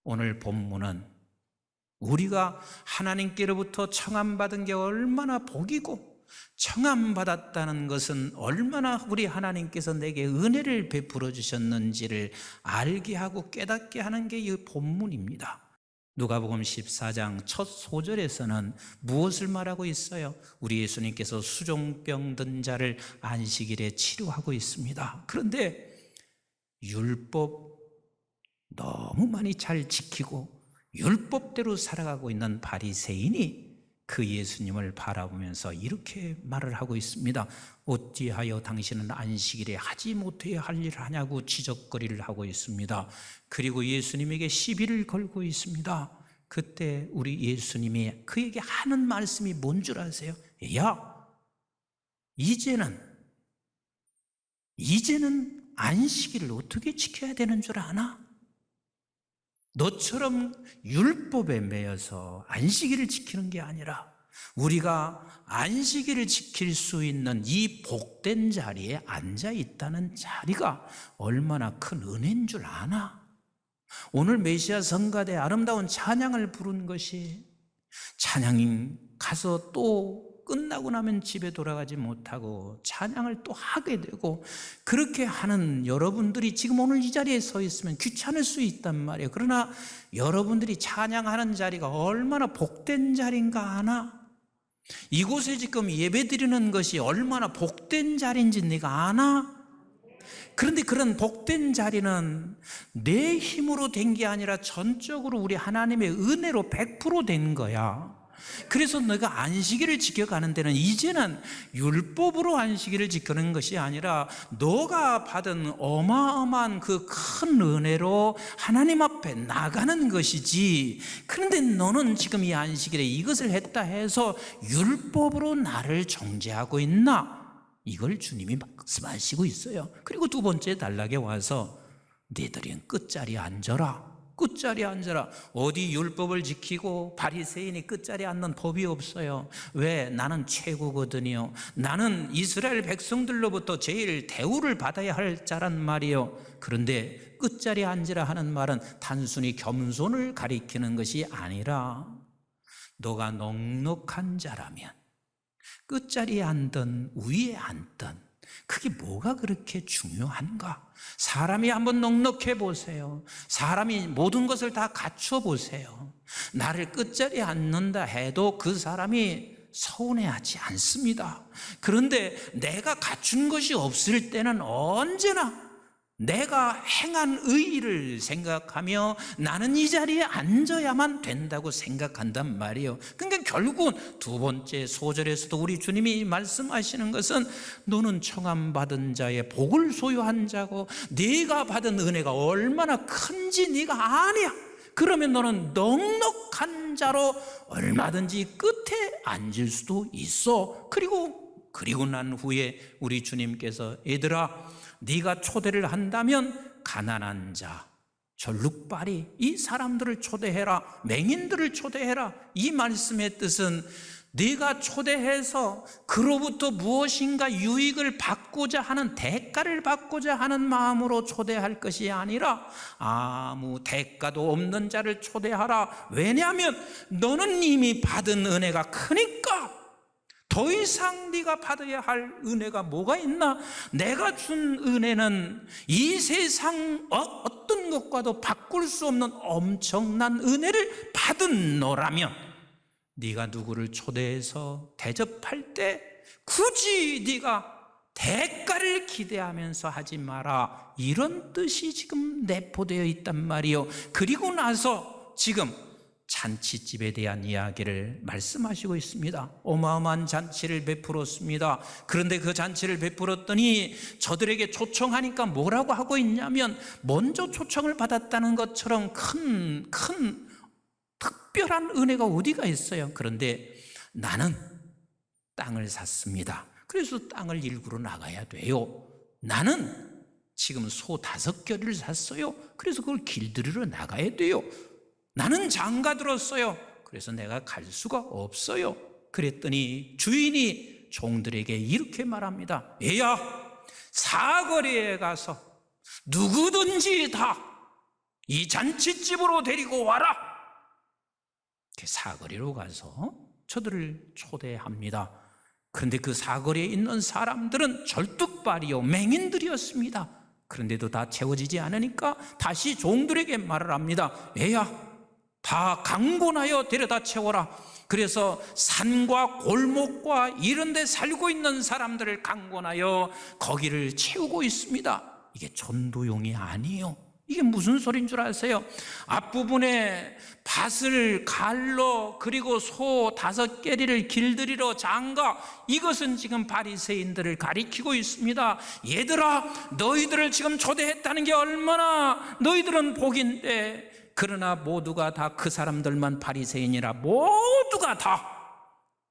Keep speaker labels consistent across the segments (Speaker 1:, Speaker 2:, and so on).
Speaker 1: 오늘 본문은 우리가 하나님께로부터 청함받은 게 얼마나 복이고 청함받았다는 것은 얼마나 우리 하나님께서 내게 은혜를 베풀어 주셨는지를 알게 하고 깨닫게 하는 게 이 본문입니다. 누가복음 14장 첫 소절에서는 무엇을 말하고 있어요? 우리 예수님께서 수종병 든 자를 안식일에 치료하고 있습니다. 그런데 율법 너무 많이 잘 지키고 율법대로 살아가고 있는 바리새인이 그 예수님을 바라보면서 이렇게 말을 하고 있습니다. 어찌하여 당신은 안식일에 하지 못해야 할 일을 하냐고 지적거리를 하고 있습니다. 그리고 예수님에게 시비를 걸고 있습니다. 그때 우리 예수님이 그에게 하는 말씀이 뭔 줄 아세요? 야, 이제는 안식일을 어떻게 지켜야 되는 줄 아나? 너처럼 율법에 매여서 안식일을 지키는 게 아니라 우리가 안식일을 지킬 수 있는 이 복된 자리에 앉아 있다는 자리가 얼마나 큰 은혜인 줄 아나? 오늘 메시아 성가대 아름다운 찬양을 부른 것이 찬양인 가서 또 끝나고 나면 집에 돌아가지 못하고 찬양을 또 하게 되고 그렇게 하는 여러분들이 지금 오늘 이 자리에 서 있으면 귀찮을 수 있단 말이에요. 그러나 여러분들이 찬양하는 자리가 얼마나 복된 자리인가 아나? 이곳에 지금 예배드리는 것이 얼마나 복된 자리인지 네가 아나? 그런데 그런 복된 자리는 내 힘으로 된 게 아니라 전적으로 우리 하나님의 은혜로 100% 된 거야. 그래서 너가 안식일을 지켜가는 데는 이제는 율법으로 안식일을 지키는 것이 아니라 너가 받은 어마어마한 그 큰 은혜로 하나님 앞에 나가는 것이지. 그런데 너는 지금 이 안식일에 이것을 했다 해서 율법으로 나를 정죄하고 있나? 이걸 주님이 말씀하시고 있어요. 그리고 두 번째 단락에 와서 너희들은 끝자리에 앉아라. 끝자리에 앉아라. 어디 율법을 지키고 바리새인이 끝자리에 앉는 법이 없어요. 왜? 나는 최고거든요. 나는 이스라엘 백성들로부터 제일 대우를 받아야 할 자란 말이요. 그런데 끝자리에 앉으라 하는 말은 단순히 겸손을 가리키는 것이 아니라 너가 넉넉한 자라면 끝자리에 앉든 위에 앉든 그게 뭐가 그렇게 중요한가? 사람이 한번 넉넉해 보세요. 사람이 모든 것을 다 갖춰 보세요. 나를 끝자리에 앉는다 해도 그 사람이 서운해하지 않습니다. 그런데 내가 갖춘 것이 없을 때는 언제나 내가 행한 의의를 생각하며 나는 이 자리에 앉아야만 된다고 생각한단 말이에요. 그러니까 결국은 두 번째 소절에서도 우리 주님이 말씀하시는 것은 너는 청함받은 자의 복을 소유한 자고 네가 받은 은혜가 얼마나 큰지 네가 아냐? 그러면 너는 넉넉한 자로 얼마든지 끝에 앉을 수도 있어. 그리고 난 후에 우리 주님께서 얘들아 네가 초대를 한다면 가난한 자, 절룩발이 이 사람들을 초대해라. 맹인들을 초대해라. 이 말씀의 뜻은 네가 초대해서 그로부터 무엇인가 유익을 받고자 하는 대가를 받고자 하는 마음으로 초대할 것이 아니라 아무 대가도 없는 자를 초대하라. 왜냐하면 너는 이미 받은 은혜가 크니까 더 이상 네가 받아야 할 은혜가 뭐가 있나? 내가 준 은혜는 이 세상 어떤 것과도 바꿀 수 없는 엄청난 은혜를 받은 너라면 네가 누구를 초대해서 대접할 때 굳이 네가 대가를 기대하면서 하지 마라. 이런 뜻이 지금 내포되어 있단 말이요. 그리고 나서 지금 잔치집에 대한 이야기를 말씀하시고 있습니다. 어마어마한 잔치를 베풀었습니다. 그런데 그 잔치를 베풀었더니 저들에게 초청하니까 뭐라고 하고 있냐면 먼저 초청을 받았다는 것처럼 큰 특별한 은혜가 어디가 있어요. 그런데 나는 땅을 샀습니다. 그래서 땅을 일구러 나가야 돼요. 나는 지금 소 5겨리를 샀어요. 그래서 그걸 길들이러 나가야 돼요. 나는 장가 들었어요. 그래서 내가 갈 수가 없어요. 그랬더니 주인이 종들에게 이렇게 말합니다. 얘야, 사거리에 가서 누구든지 다 이 잔치집으로 데리고 와라. 사거리로 가서 저들을 초대합니다. 그런데 그 사거리에 있는 사람들은 절뚝발이요 맹인들이었습니다. 그런데도 다 채워지지 않으니까 다시 종들에게 말을 합니다. 애야, 다 강권하여 데려다 채워라. 그래서 산과 골목과 이런 데 살고 있는 사람들을 강권하여 거기를 채우고 있습니다. 이게 전도용이 아니에요. 이게 무슨 소리인 줄 아세요? 앞부분에 밭을 갈러 그리고 소 5개리를 길들이러 장가, 이것은 지금 바리새인들을 가리키고 있습니다. 얘들아, 너희들을 지금 초대했다는 게 얼마나 너희들은 복인데, 그러나 모두가 다 그 사람들만 바리새인이라 모두가 다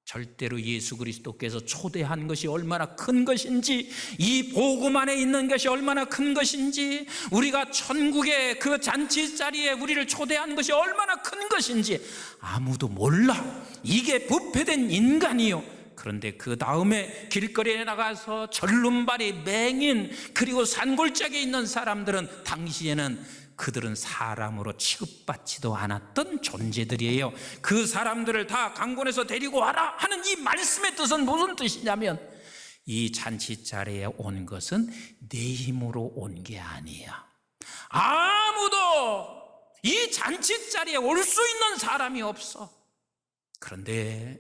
Speaker 1: 절대로 예수 그리스도께서 초대한 것이 얼마나 큰 것인지, 이 복음 안에 있는 것이 얼마나 큰 것인지, 우리가 천국의 그 잔치 자리에 우리를 초대한 것이 얼마나 큰 것인지 아무도 몰라. 이게 부패된 인간이요. 그런데 그 다음에 길거리에 나가서 절름발이, 맹인, 그리고 산골짜기에 있는 사람들은 당시에는 그들은 사람으로 취급받지도 않았던 존재들이에요. 그 사람들을 다 강권해서 데리고 와라 하는 이 말씀의 뜻은 무슨 뜻이냐면, 이 잔치 자리에 온 것은 내 힘으로 온 게 아니야. 아무도 이 잔치 자리에 올 수 있는 사람이 없어. 그런데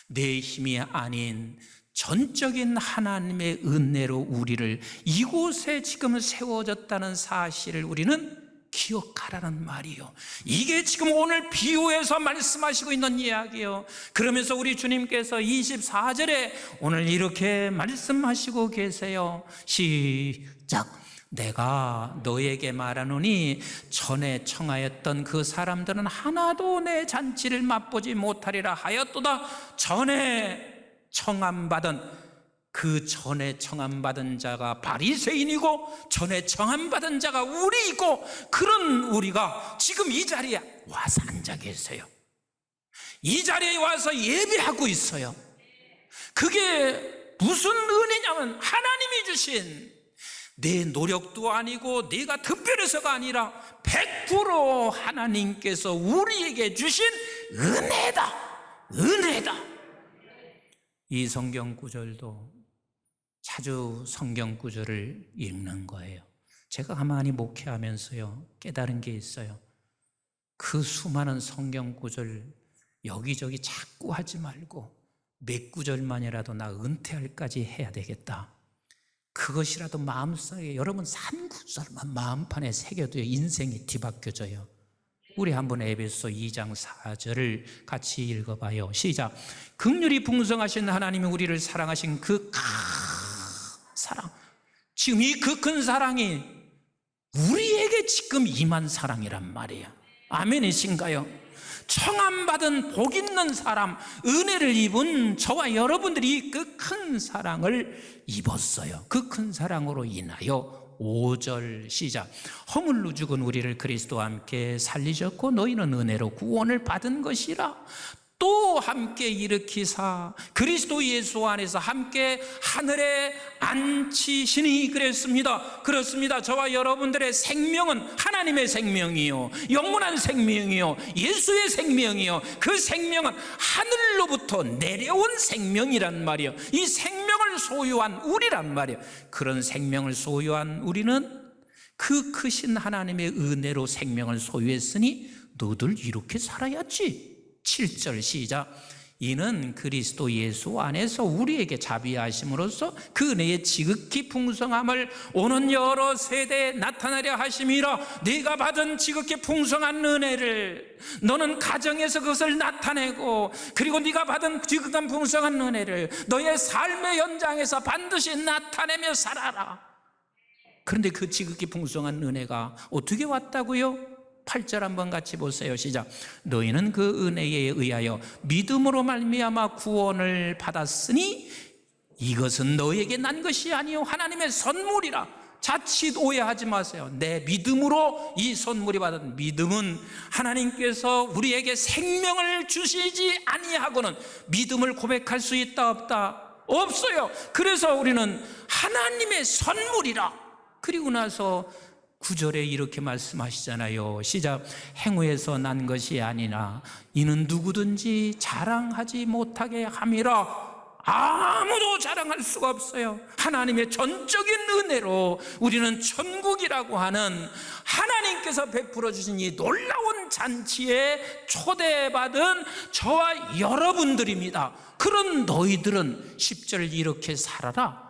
Speaker 1: 내 힘이 아닌 전적인 하나님의 은혜로 우리를 이곳에 지금 세워졌다는 사실을 우리는 기억하라는 말이요. 이게 지금 오늘 비유에서 말씀하시고 있는 이야기요. 그러면서 우리 주님께서 24절에 오늘 이렇게 말씀하시고 계세요. 시작. 내가 너에게 말하노니 전에 청하였던 그 사람들은 하나도 내 잔치를 맛보지 못하리라 하였도다. 전에 청함받은, 그 전에 청함받은 자가 바리새인이고 전에 청함받은 자가 우리이고, 그런 우리가 지금 이 자리에 와서 앉아 계세요. 이 자리에 와서 예배하고 있어요. 그게 무슨 은혜냐면 하나님이 주신, 내 노력도 아니고 내가 특별해서가 아니라 100% 하나님께서 우리에게 주신 은혜다. 은혜다. 이 성경 구절도 자주 성경 구절을 읽는 거예요. 제가 가만히 목회하면서요 깨달은 게 있어요. 그 수많은 성경 구절 여기저기 자꾸 하지 말고 몇 구절만이라도 나 은퇴할까지 해야 되겠다. 그것이라도 마음속에, 여러분 한 구절만 마음판에 새겨도요 인생이 뒤바뀌어져요. 우리 한번 에베소 2장 4절을 같이 읽어봐요. 시작. 긍휼이 풍성하신 하나님이 우리를 사랑하신 그 큰 사랑, 지금 이 그 큰 사랑이 우리에게 지금 임한 사랑이란 말이에요. 아멘이신가요? 청함받은 복 있는 사람, 은혜를 입은 저와 여러분들이 그 큰 사랑을 입었어요. 그 큰 사랑으로 인하여 5절 시작. 허물로 죽은 우리를 그리스도와 함께 살리셨고 너희는 은혜로 구원을 받은 것이라. 또 함께 일으키사 그리스도 예수 안에서 함께 하늘에 앉히시니 그랬습니다. 그렇습니다. 저와 여러분들의 생명은 하나님의 생명이요, 영원한 생명이요, 예수의 생명이요, 그 생명은 하늘로부터 내려온 생명이란 말이요. 이 생명을 소유한 우리란 말이요. 그런 생명을 소유한 우리는 그 크신 하나님의 은혜로 생명을 소유했으니 너들 이렇게 살아야지. 7절 시작. 이는 그리스도 예수 안에서 우리에게 자비하심으로써 그 은혜의 지극히 풍성함을 오는 여러 세대에 나타나려 하심이라. 네가 받은 지극히 풍성한 은혜를 너는 가정에서 그것을 나타내고, 그리고 네가 받은 지극한 풍성한 은혜를 너의 삶의 현장에서 반드시 나타내며 살아라. 그런데 그 지극히 풍성한 은혜가 어떻게 왔다고요? 8절 한번 같이 보세요. 시작. 너희는 그 은혜에 의하여 믿음으로 말미암아 구원을 받았으니 이것은 너에게 난 것이 아니요 하나님의 선물이라. 자칫 오해하지 마세요. 내 믿음으로 이 선물이 받은 믿음은 하나님께서 우리에게 생명을 주시지 아니하고는 믿음을 고백할 수 있다 없다? 없어요. 그래서 우리는 하나님의 선물이라. 그리고 나서 9절에 이렇게 말씀하시잖아요. 시작. 행위에서 난 것이 아니나 이는 누구든지 자랑하지 못하게 함이라. 아무도 자랑할 수가 없어요. 하나님의 전적인 은혜로 우리는 천국이라고 하는 하나님께서 베풀어 주신 이 놀라운 잔치에 초대받은 저와 여러분들입니다. 그런 너희들은 10절 이렇게 살아라.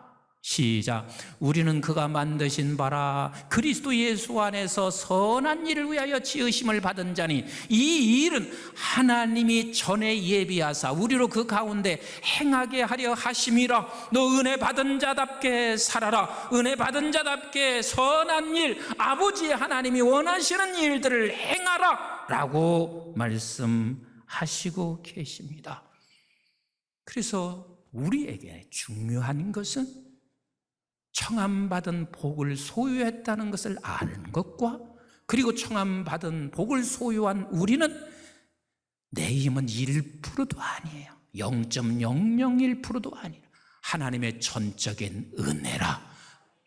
Speaker 1: 시작. 우리는 그가 만드신 바라 그리스도 예수 안에서 선한 일을 위하여 지으심을 받은 자니 이 일은 하나님이 전에 예비하사 우리로 그 가운데 행하게 하려 하심이라. 너 은혜 받은 자답게 살아라. 은혜 받은 자답게 선한 일, 아버지 하나님이 원하시는 일들을 행하라 라고 말씀하시고 계십니다. 그래서 우리에게 중요한 것은 청함받은 복을 소유했다는 것을 아는 것과, 그리고 청함받은 복을 소유한 우리는 내 힘은 1%도 아니에요. 0.001%도 아니에요. 하나님의 전적인 은혜라.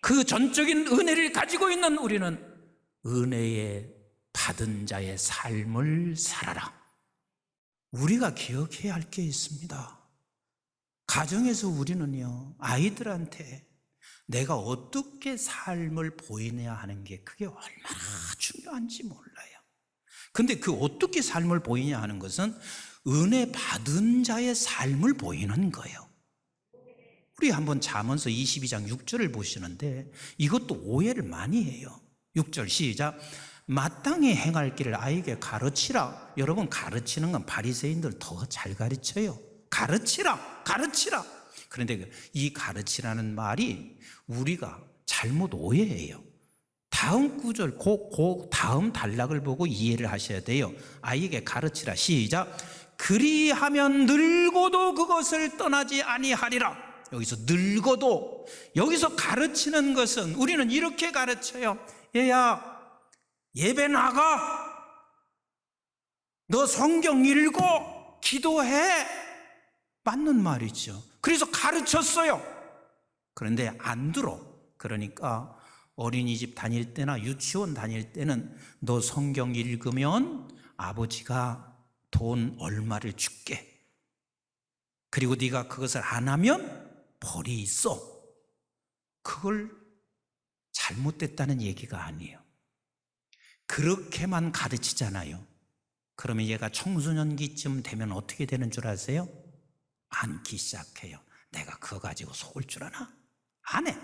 Speaker 1: 그 전적인 은혜를 가지고 있는 우리는 은혜의 받은 자의 삶을 살아라. 우리가 기억해야 할 게 있습니다. 가정에서 우리는요, 아이들한테 내가 어떻게 삶을 보이느냐 하는 게 그게 얼마나 중요한지 몰라요. 근데 그 어떻게 삶을 보이냐 하는 것은 은혜 받은 자의 삶을 보이는 거예요. 우리 한번 잠언서 22장 6절을 보시는데 이것도 오해를 많이 해요. 6절 시작. 마땅히 행할 길을 아이에게 가르치라. 여러분, 가르치는 건 바리새인들 더 잘 가르쳐요. 가르치라. 그런데 이 가르치라는 말이 우리가 잘못 오해해요. 다음 구절, 다음 단락을 보고 이해를 하셔야 돼요. 아이에게 가르치라. 시작. 그리하면 늙어도 그것을 떠나지 아니하리라. 여기서 늙어도, 여기서 가르치는 것은 우리는 이렇게 가르쳐요. 얘야, 예배 나가. 너 성경 읽어. 기도해. 맞는 말이죠. 그래서 가르쳤어요. 그런데 안 들어. 그러니까 어린이집 다닐 때나 유치원 다닐 때는 너 성경 읽으면 아버지가 돈 얼마를 줄게. 그리고 네가 그것을 안 하면 벌이 있어. 그걸 잘못됐다는 얘기가 아니에요. 그렇게만 가르치잖아요. 그러면 얘가 청소년기쯤 되면 어떻게 되는 줄 아세요? 앉기 시작해요. 내가 그거 가지고 속을 줄 아나? 안 해.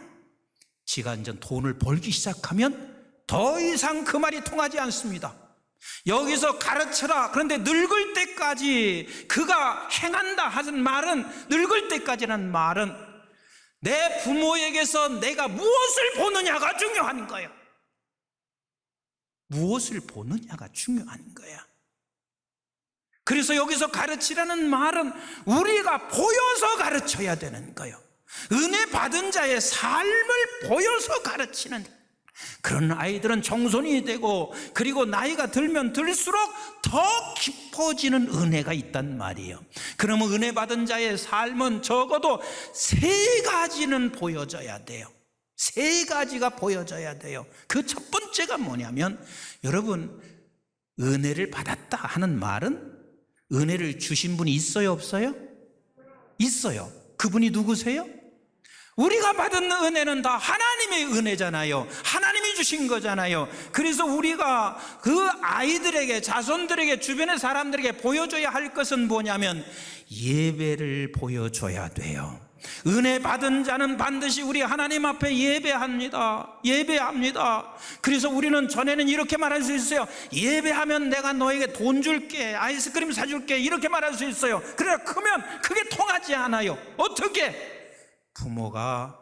Speaker 1: 지가 이제 돈을 벌기 시작하면 더 이상 그 말이 통하지 않습니다. 여기서 가르쳐라. 그런데 늙을 때까지 그가 행한다 하는 말은, 늙을 때까지라는 말은 내 부모에게서 내가 무엇을 보느냐가 중요한 거예요. 무엇을 보느냐가 중요한 거야. 그래서 여기서 가르치라는 말은 우리가 보여서 가르쳐야 되는 거예요. 은혜 받은 자의 삶을 보여서 가르치는 그런 아이들은 청소년이 되고, 그리고 나이가 들면 들수록 더 깊어지는 은혜가 있단 말이에요. 그러면 은혜 받은 자의 삶은 적어도 3가지는 보여져야 돼요. 3가지가 보여져야 돼요. 그 첫 번째가 뭐냐면, 여러분, 은혜를 받았다 하는 말은 은혜를 주신 분이 있어요, 없어요? 있어요. 그분이 누구세요? 우리가 받은 은혜는 다 하나님의 은혜잖아요. 하나님이 주신 거잖아요. 그래서 우리가 그 아이들에게, 자손들에게, 주변의 사람들에게 보여줘야 할 것은 뭐냐면 예배를 보여줘야 돼요. 은혜 받은 자는 반드시 우리 하나님 앞에 예배합니다. 그래서 우리는 전에는 이렇게 말할 수 있어요. 예배하면 내가 너에게 돈 줄게, 아이스크림 사줄게, 이렇게 말할 수 있어요. 그러나 크면 그게 통하지 않아요. 어떻게? 부모가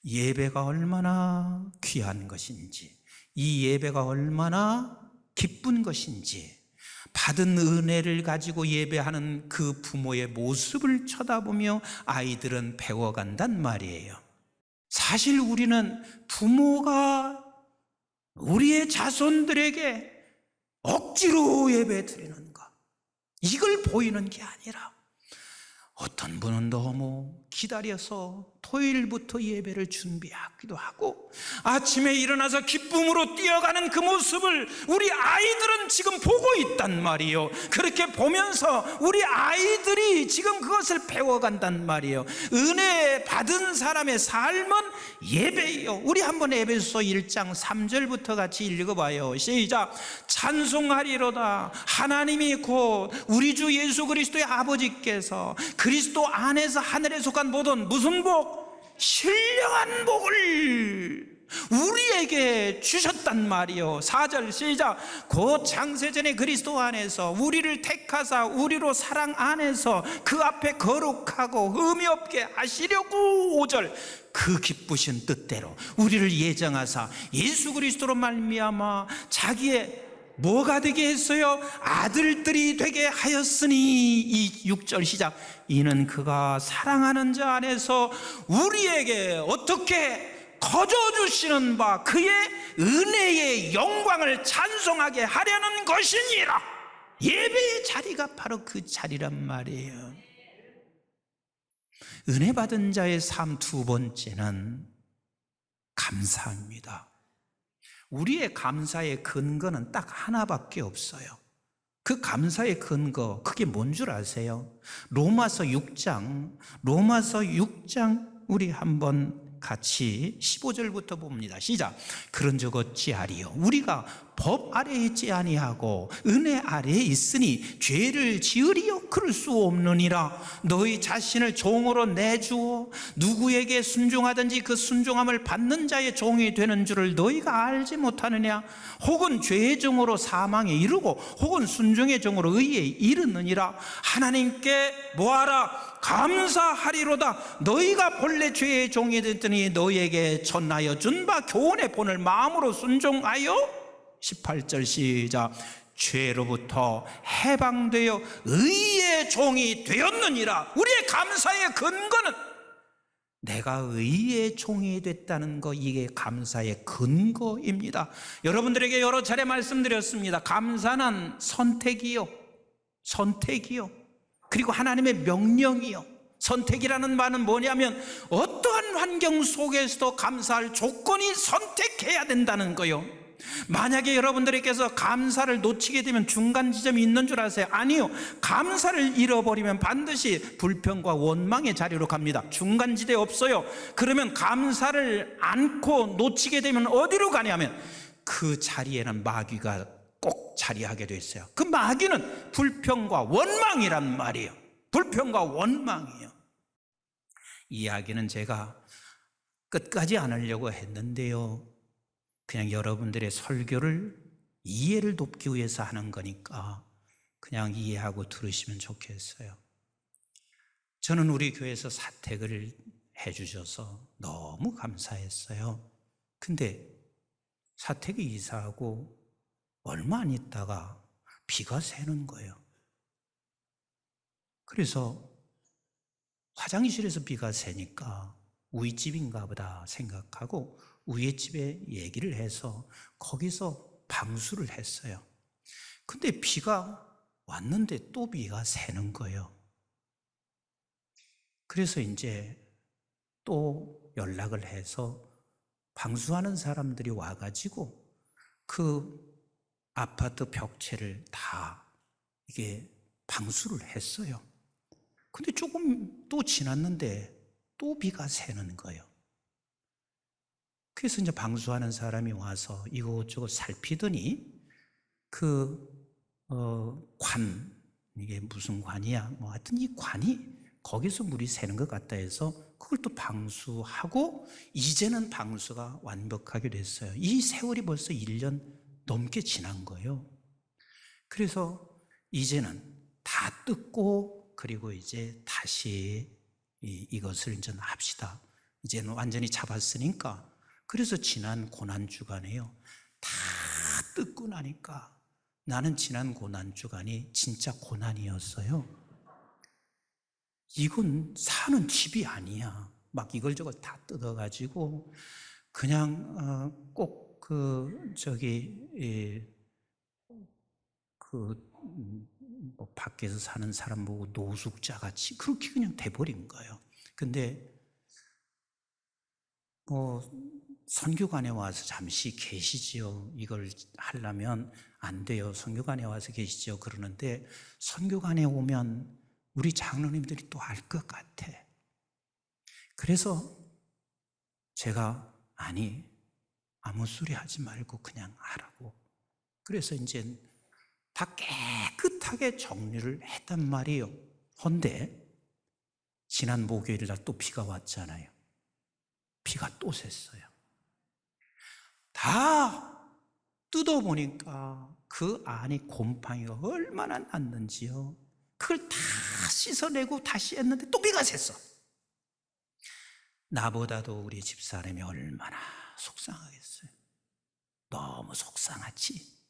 Speaker 1: 예배가 얼마나 귀한 것인지, 이 예배가 얼마나 기쁜 것인지, 받은 은혜를 가지고 예배하는 그 부모의 모습을 쳐다보며 아이들은 배워간단 말이에요. 사실 우리는 부모가 우리의 자손들에게 억지로 예배 드리는 것, 이걸 보이는 게 아니라 어떤 분은 너무 기다려서 토요일부터 예배를 준비하기도 하고 아침에 일어나서 기쁨으로 뛰어가는 그 모습을 우리 아이들은 지금 보고 있단 말이에요. 그렇게 보면서 우리 아이들이 지금 그것을 배워간단 말이에요. 은혜 받은 사람의 삶은 예배예요. 우리 한번 에베소 1장 3절부터 같이 읽어봐요. 시작. 찬송하리로다. 하나님이 곧 우리 주 예수 그리스도의 아버지께서 그리스도 안에서 하늘에 속한 모든 무슨 복? 신령한 복을 우리에게 주셨단 말이요. 4절 시작. 곧 창세전에 그리스도 안에서 우리를 택하사 우리로 사랑 안에서 그 앞에 거룩하고 흠이 없게 하시려고 5절 그 기쁘신 뜻대로 우리를 예정하사 예수 그리스도로 말미암아 자기의 뭐가 되게 했어요? 아들들이 되게 하였으니. 이 6절 시작. 이는 그가 사랑하는 자 안에서 우리에게 어떻게 거저주시는 바 그의 은혜의 영광을 찬송하게 하려는 것이니라. 예배의 자리가 바로 그 자리란 말이에요. 은혜 받은 자의 삶 두 번째는 감사입니다. 우리의 감사의 근거는 딱 하나밖에 없어요. 그 감사의 근거, 그게 뭔 줄 아세요? 로마서 6장 우리 한번 같이 15절부터 봅니다. 시작. 그런즉 어찌하리요? 우리가 법 아래에 있지 아니하고 은혜 아래에 있으니 죄를 지으리요? 그럴 수 없느니라. 너희 자신을 종으로 내주어 누구에게 순종하든지 그 순종함을 받는 자의 종이 되는 줄을 너희가 알지 못하느냐? 혹은 죄의 종으로 사망에 이르고 혹은 순종의 종으로 의에 이르느니라. 하나님께 뭐하라? 감사하리로다. 너희가 본래 죄의 종이 됐더니 너희에게 전하여 준 바 교훈의 본을 마음으로 순종하여 18절 시작. 죄로부터 해방되어 의의 종이 되었느니라. 우리의 감사의 근거는 내가 의의 종이 됐다는 거, 이게 감사의 근거입니다. 여러분들에게 여러 차례 말씀드렸습니다. 감사는 선택이요, 그리고 하나님의 명령이요. 선택이라는 말은 뭐냐면 어떠한 환경 속에서도 감사할 조건이 선택해야 된다는 거요. 만약에 여러분들께서 감사를 놓치게 되면 중간 지점이 있는 줄 아세요? 아니요. 감사를 잃어버리면 반드시 불평과 원망의 자리로 갑니다. 중간 지대 없어요. 그러면 감사를 않고 놓치게 되면 어디로 가냐면 그 자리에는 마귀가 꼭 자리하게 돼 있어요. 그 마귀는 불평과 원망이란 말이에요. 불평과 원망이에요. 이 이야기는 제가 끝까지 안 하려고 했는데요, 그냥 여러분들의 설교를 이해를 돕기 위해서 하는 거니까 그냥 이해하고 들으시면 좋겠어요. 저는 우리 교회에서 사택을 해주셔서 너무 감사했어요. 근데 사택이 이사하고 얼마 안 있다가 비가 새는 거예요. 그래서 화장실에서 비가 새니까 우리 집인가 보다 생각하고 우리 집에 얘기를 해서 거기서 방수를 했어요. 근데 비가 왔는데 또 비가 새는 거예요. 그래서 이제 또 연락을 해서 방수하는 사람들이 와가지고 그 아파트 벽체를 다 이게 방수를 했어요. 근데 조금 또 지났는데 또 비가 새는 거예요. 그래서 이제 방수하는 사람이 와서 이것저것 살피더니 관, 이게 무슨 관이야? 뭐 하여튼 이 관이 거기서 물이 새는 것 같다 해서 그걸 또 방수하고 이제는 방수가 완벽하게 됐어요. 이 세월이 벌써 1년 넘게 지난 거예요. 그래서 이제는 다 뜯고 그리고 이제 다시 이것을 이제 합시다. 이제는 완전히 잡았으니까. 그래서 지난 고난주간에요, 다 뜯고 나니까 나는 지난 고난주간이 진짜 고난이었어요. 이건 사는 집이 아니야. 막 이걸저걸 다 뜯어가지고 그냥 꼭 뭐 밖에서 사는 사람 보고 노숙자 같이 그렇게 그냥 돼버린 거예요. 근데 선교관에 와서 잠시 계시지요. 이걸 하려면 안 돼요. 선교관에 와서 계시지요. 그러는데 선교관에 오면 우리 장로님들이 또 알 것 같아. 그래서 제가 아니 아무 소리 하지 말고 그냥 하라고. 그래서 이제 다 깨끗하게 정리를 했단 말이에요. 헌데 지난 목요일 날 또 비가 왔잖아요. 비가 또 샜어요. 다 뜯어보니까 그 안에 곰팡이가 얼마나 났는지요. 그걸 다 씻어내고 다시 했는데 또 비가 샜어. 나보다도 우리 집사람이 얼마나 속상하겠어요. 너무 속상하지.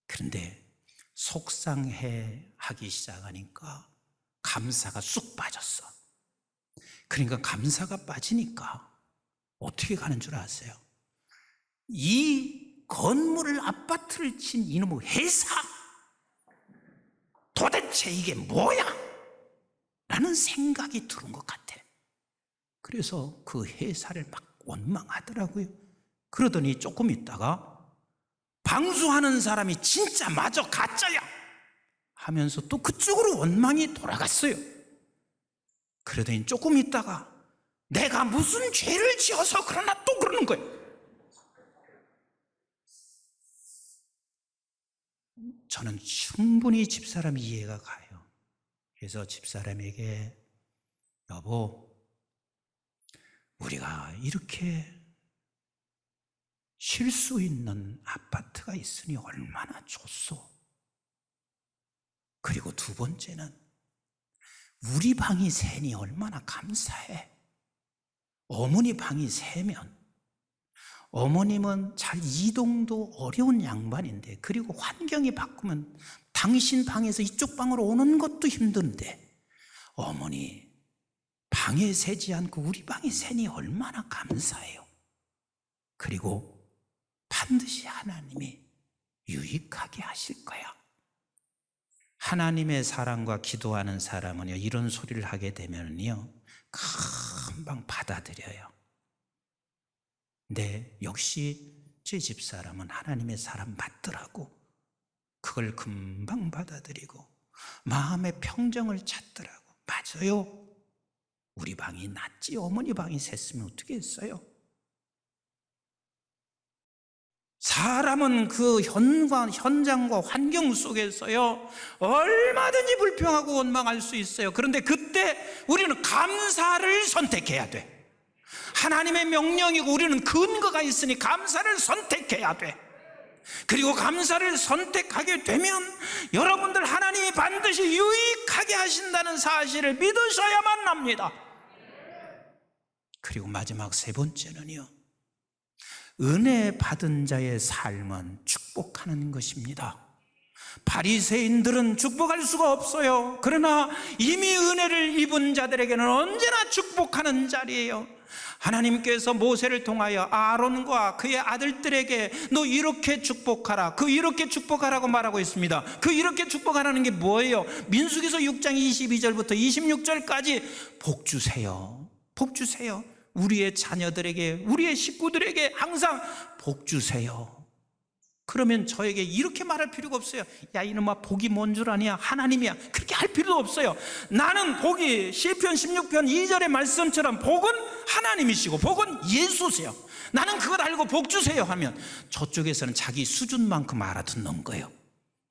Speaker 1: 그런데 속상해 하기 시작하니까 감사가 쑥 빠졌어. 그러니까 감사가 빠지니까 어떻게 가는 줄 아세요? 이 건물을 아파트를 친 이놈의 회사 도대체 이게 뭐야? 라는 생각이 들은 것 같아. 그래서 그 회사를 막 원망하더라고요. 그러더니 조금 있다가 방수하는 사람이 진짜 맞아 가짜야 하면서 또 그쪽으로 원망이 돌아갔어요. 그러더니 조금 있다가 내가 무슨 죄를 지어서 그러나 또 그러는 거예요. 저는 충분히 집사람 이해가 가요. 그래서 집사람에게 여보, 우리가 이렇게 쉴 수 있는 아파트가 있으니 얼마나 좋소. 그리고 두 번째는 우리 방이 새니 얼마나 감사해. 어머니 방이 새면 어머님은 잘 이동도 어려운 양반인데, 그리고 환경이 바꾸면 당신 방에서 이쪽 방으로 오는 것도 힘든데 어머니 방에 새지 않고 우리 방이 새니 얼마나 감사해요. 그리고 반드시 하나님이 유익하게 하실 거야. 하나님의 사랑과 기도하는 사람은요, 이런 소리를 하게 되면요 금방 받아들여요. 근데 역시 제 집사람은 하나님의 사랑 맞더라고. 그걸 금방 받아들이고 마음의 평정을 찾더라고. 맞아요, 우리 방이 낫지 어머니 방이 샜으면 어떻게 했어요? 사람은 그 현장과 환경 속에서요 얼마든지 불평하고 원망할 수 있어요. 그런데 그때 우리는 감사를 선택해야 돼. 하나님의 명령이고 우리는 근거가 있으니 감사를 선택해야 돼. 그리고 감사를 선택하게 되면 여러분들 하나님이 반드시 유익하게 하신다는 사실을 믿으셔야만 합니다. 그리고 마지막 세 번째는요, 은혜 받은 자의 삶은 축복하는 것입니다. 바리새인들은 축복할 수가 없어요. 그러나 이미 은혜를 입은 자들에게는 언제나 축복하는 자리예요. 하나님께서 모세를 통하여 아론과 그의 아들들에게 너 이렇게 축복하라, 그 이렇게 축복하라고 말하고 있습니다. 그 이렇게 축복하라는 게 뭐예요? 민수기서 6장 22절부터 26절까지 복 주세요, 복 주세요. 우리의 자녀들에게, 우리의 식구들에게 항상 복 주세요. 그러면 저에게 이렇게 말할 필요가 없어요. 야 이놈아 복이 뭔 줄 아냐, 하나님이야, 그렇게 할 필요도 없어요. 나는 복이 시편 16편 2절의 말씀처럼 복은 하나님이시고 복은 예수세요. 나는 그걸 알고 복 주세요 하면 저쪽에서는 자기 수준만큼 알아듣는 거예요.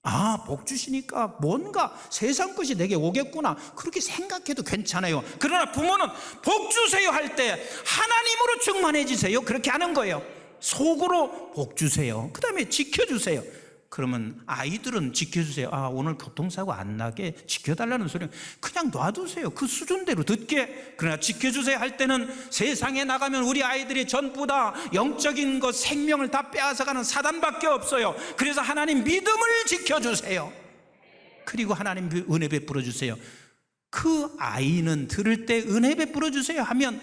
Speaker 1: 아, 복 주시니까 뭔가 세상 것이 내게 오겠구나, 그렇게 생각해도 괜찮아요. 그러나 부모는 복 주세요 할 때 하나님으로 충만해지세요, 그렇게 하는 거예요. 속으로 복 주세요, 그 다음에 지켜주세요. 그러면 아이들은 지켜주세요. 아, 오늘 교통사고 안 나게 지켜달라는 소리는 그냥 놔두세요. 그 수준대로 듣게. 그러나 지켜주세요 할 때는 세상에 나가면 우리 아이들이 전부 다 영적인 것, 생명을 다 빼앗아가는 사단밖에 없어요. 그래서 하나님 믿음을 지켜주세요. 그리고 하나님 은혜 베풀어 주세요. 그 아이는 들을 때 은혜 베풀어 주세요 하면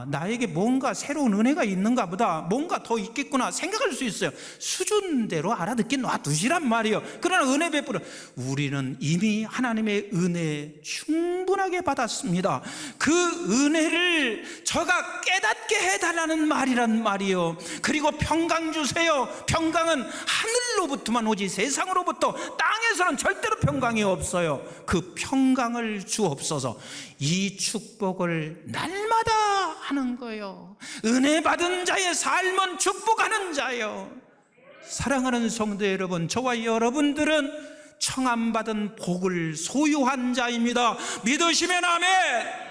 Speaker 1: 나에게 뭔가 새로운 은혜가 있는가 보다, 뭔가 더 있겠구나 생각할 수 있어요. 수준대로 알아듣게 놔두시란 말이에요. 그러나 은혜 베풀어, 우리는 이미 하나님의 은혜 충분하게 받았습니다. 그 은혜를 저가 깨닫게 해달라는 말이란 말이에요. 그리고 평강 주세요. 평강은 하늘로부터만 오지 세상으로부터, 땅에서는 절대로 평강이 없어요. 그 평강을 주옵소서. 이 축복을 날마다 하는 거예요. 은혜 받은 자의 삶은 축복하는 자예요. 사랑하는 성도 여러분, 저와 여러분들은 청함받은 복을 소유한 자입니다. 믿으시면 아멘.